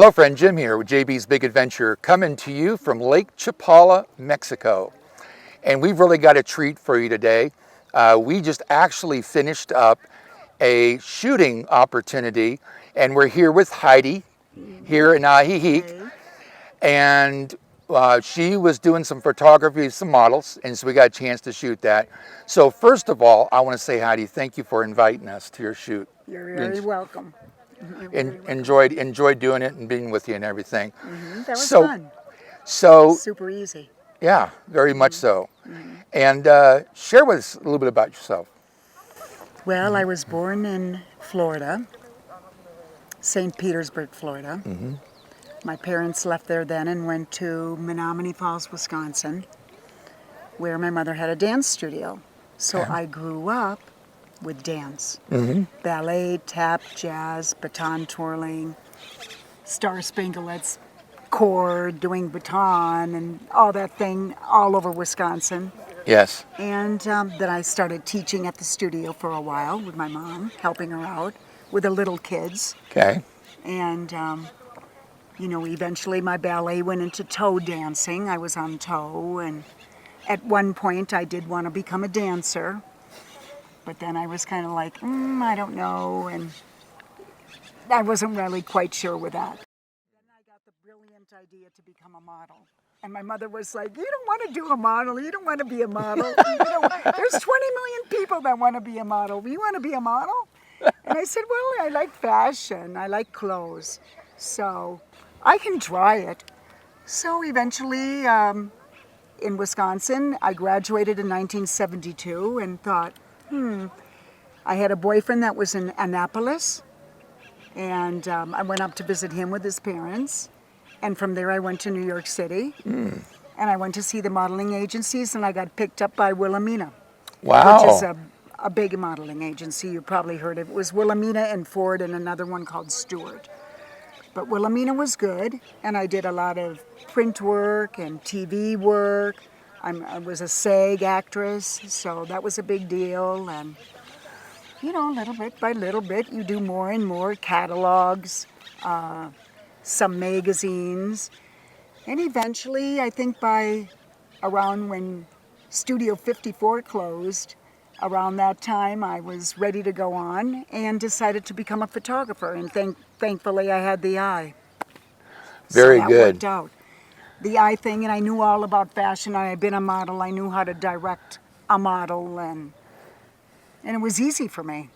Hello friend, Jim here with JB's Big Adventure, coming to you from Lake Chapala, Mexico. And we've really got a treat for you today. We just actually finished up a shooting opportunity, and we're here with Heidi here in Ajijic. And she was doing some photography, some models, and so we got a chance to shoot that. So first of all, I want to say, Heidi, thank you for inviting us to your shoot. You're very welcome. Enjoyed doing it and being with you and everything. That was fun. So super easy. Yeah, very much so. And share with us a little bit about yourself. Well, I was born in Florida, St. Petersburg, Florida. My parents left there then and went to Menominee Falls, Wisconsin, where my mother had a dance studio. So I grew up with dance. Ballet, tap, jazz, baton twirling, Star Spanglets, chord, doing baton, and all that thing all over Wisconsin. Yes. And then I started teaching at the studio for a while with my mom, helping her out with the little kids. Okay. And, you know, eventually my ballet went into toe dancing. I was on toe, and at one point I did want to become a dancer. But then I was kind of like, I don't know, and I wasn't really quite sure with that. Then I got the brilliant idea to become a model. And my mother was like, you don't want to do a model, you don't want to be a model. There's 20 million people that want to be a model. You want to be a model? And I said, well, I like fashion, I like clothes, so I can try it. So eventually, in Wisconsin, I graduated in 1972 and thought, I had a boyfriend that was in Annapolis, and I went up to visit him with his parents, and from there I went to New York City, and I went to see the modeling agencies, and I got picked up by Wilhelmina, Wow. which is a big modeling agency. You probably heard of it. It was Wilhelmina and Ford and another one called Stewart. But Wilhelmina was good, and I did a lot of print work and TV work. I was a SAG actress, so that was a big deal. And, you know, little bit by little bit, you do more and more catalogs, some magazines. And eventually, I think by around when Studio 54 closed, around that time, I was ready to go on and decided to become a photographer. And thankfully, I had the eye. Very so that good. Worked out. The eye thing, and I knew all about fashion. I had been a model. I knew how to direct a model, and it was easy for me.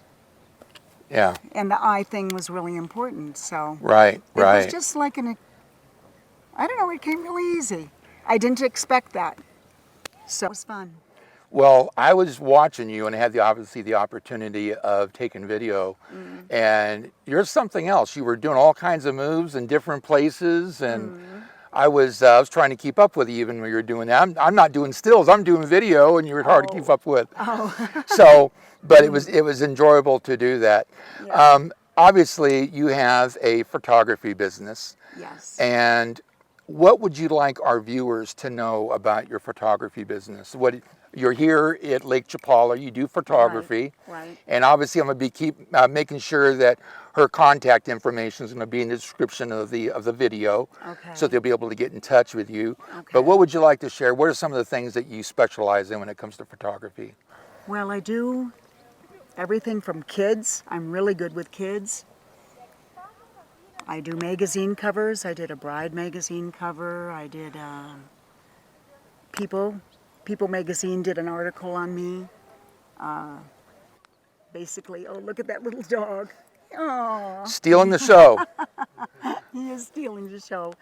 Yeah. And the eye thing was really important. So Right. it was just like I don't know, it came really easy. I didn't expect that. So it was fun. Well, I was watching you and had obviously the opportunity of taking video, and you're something else. You were doing all kinds of moves in different places, and I was trying to keep up with you even when you were doing that. I'm not doing stills, I'm doing video, and you were hard to keep up with. So, but it was enjoyable to do that. Yeah. Obviously, you have a photography business. Yes. And what would you like our viewers to know about your photography business? You're here at Lake Chapala, you do photography, Right. And obviously I'm going to be making sure that her contact information is going to be in the description of the video, so they'll be able to get in touch with you. But what would you like to share? What are some of the things that you specialize in when it comes to photography? Well, I do everything from kids. I'm really good with kids. I do magazine covers. I did a bride magazine cover. I did People magazine did an article on me. Basically, oh, look at that little dog. Oh, Stealing the show. he is stealing the show.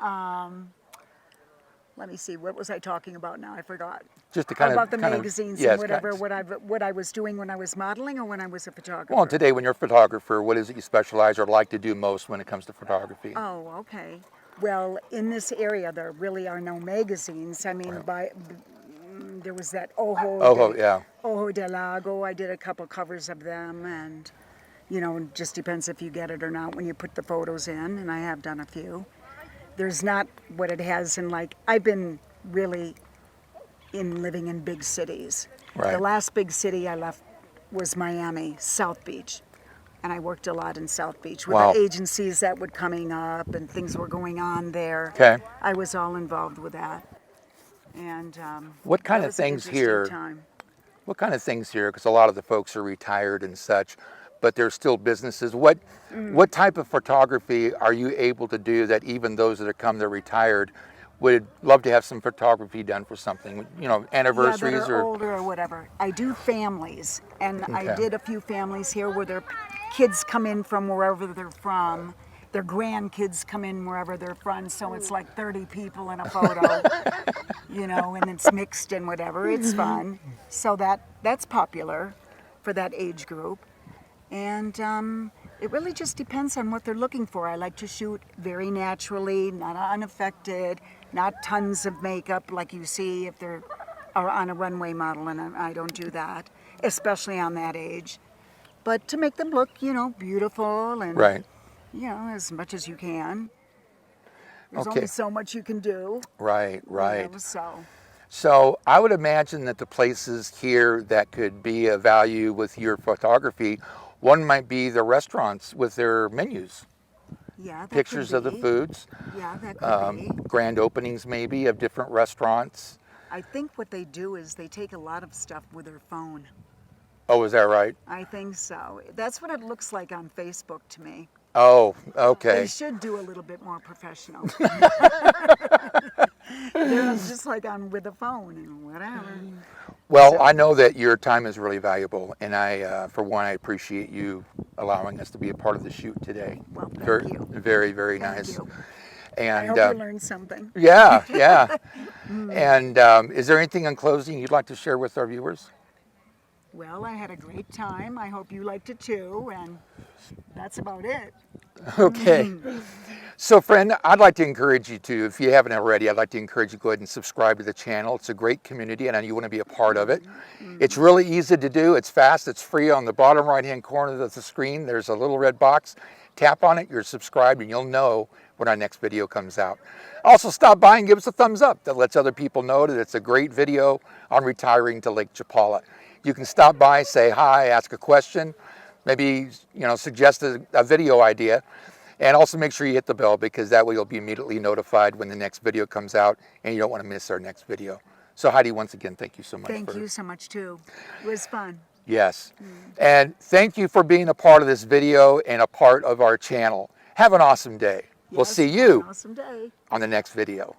Let me see, what was I talking about now? I forgot. Just to kind about the kind magazines yes, and whatever, what I was doing when I was modeling or when I was a photographer. Well, today when you're a photographer, what is it you specialize or like to do most when it comes to photography? Oh, okay. Well, in this area, there really are no magazines. I mean, there was that Ojo del Lago. I did a couple covers of them, and, you know, it just depends if you get it or not when you put the photos in, and I have done a few. There's not what it has in, like, I've been really living in big cities. Right. The last big city I left was Miami, South Beach. And I worked a lot in South Beach with Wow. the agencies that were coming up and things were going on there. Okay. I was all involved with that. And What kind that of was an things interesting here? time. What kind of things here? Because a lot of the folks are retired and such, but they're still businesses. What type of photography are you able to do that even those that have come, they're retired, would love to have some photography done for something, anniversaries Yeah, that are or? older or whatever. I do families, and I Okay. did a few families here where their kids come in from wherever they're from. Their grandkids come in wherever they're from, so it's like 30 people in a photo, and it's mixed and whatever. It's fun. So that's popular for that age group. And it really just depends on what they're looking for. I like to shoot very naturally, not unaffected, not tons of makeup like you see if they're on a runway model, and I don't do that, especially on that age. But to make them look, beautiful and, Right. As much as you can. There's Okay. only so much you can do. Right. Right. So, So I would imagine that the places here that could be of value with your photography, one might be the restaurants with their menus, yeah, that pictures could of the be. foods, Yeah, that could be. grand openings maybe of different restaurants. I think what they do is they take a lot of stuff with their phone. Oh, is that right? I think so. That's what it looks like on Facebook to me. Oh, They okay. should do a little bit more professional. They're just like on with the phone and whatever. Well, So- I know that your time is really valuable, and for one, I appreciate you allowing us to be a part of the shoot today. Well, thank very, you. very, very Thank nice. you. I And hope you learned something. yeah, yeah. And is there anything in closing you'd like to share with our viewers? Well, I had a great time. I hope you liked it too, and that's about it. Okay. So, friend, I'd like to encourage you to, if you haven't already, I'd like to encourage you to go ahead and subscribe to the channel. It's a great community, and I know you want to be a part of it. It's really easy to do. It's fast. It's free. On the bottom right-hand corner of the screen, there's a little red box. Tap on it. You're subscribed, and you'll know when our next video comes out. Also, stop by and give us a thumbs up. That lets other people know that it's a great video on retiring to Lake Chapala. You can stop by, say hi, ask a question, maybe suggest a video idea, and also make sure you hit the bell, because that way you'll be immediately notified when the next video comes out, and you don't want to miss our next video. So Heidi, once again, thank you so much. Thank you so much too. It was fun. Yes, and thank you for being a part of this video and a part of our channel. Have an awesome day. We'll Yes, see have you an awesome day. on the next video.